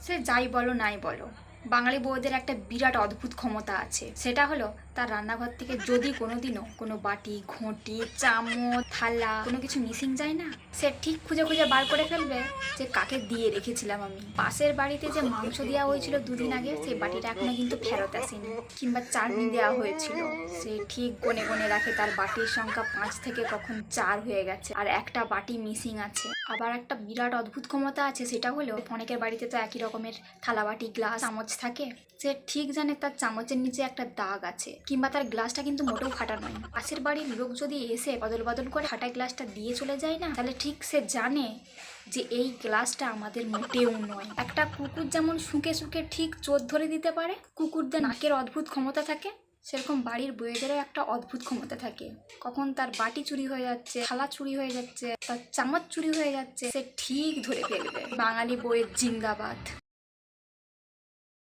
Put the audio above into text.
সে যাই বলো নাই বলো, বাঙালি বউদের একটা বিরাট অদ্ভুত ক্ষমতা আছে। সেটা হলো তার রান্নাঘর থেকে যদি কোনোদিনও কোনো বাটি, ঘটি, চামচ, থালা কোনো কিছু মিসিং যায় না, সে ঠিক খুঁজে খুঁজে বার করে ফেলবে যে কাকে দিয়ে রেখেছিলাম আমি। পাশের বাড়িতে যে মাংস দেওয়া হয়েছিল দুদিন আগে, সেই বাটিটা এখনো কিন্তু ফেরত আসেনি। কিংবা চাটনি দেওয়া হয়েছিল, সে ঠিক গনে গনে রাখে তার বাটির সংখ্যা 5 থেকে কখন 4 হয়ে গেছে, আর একটা বাটি মিসিং আছে। আবার একটা বিরাট অদ্ভুত ক্ষমতা আছে, সেটা হলো অনেকের বাড়িতে তো একই রকমের থালা, বাটি, গ্লাস, চামচ থাকে। সে ঠিক জানে তার চামচের নিচে একটা দাগ আছে, কিংবা তার গ্লাসটা কিন্তু মোটেও ফাটা নয়। পাশের বাড়ির লোক যদি এসে বদল বদল করে ফাটা গ্লাসটা দিয়ে চলে যায় না, তাহলে ঠিক সে জানে যে এই গ্লাসটা আমাদের মোটেও নয়। একটা কুকুর যেমন শুকে শুকে ঠিক চোর ধরে দিতে পারে, কুকুরদের নাকের অদ্ভুত ক্ষমতা থাকে, সেরকম বাড়ির বউয়েদেরও একটা অদ্ভুত ক্ষমতা থাকে। কখন তার বাটি চুরি হয়ে যাচ্ছে, থালা চুরি হয়ে যাচ্ছে, তার চামচ চুরি হয়ে যাচ্ছে, সে ঠিক ধরে ফেলবে। বাঙালি বউয়ের জিন্দাবাদ।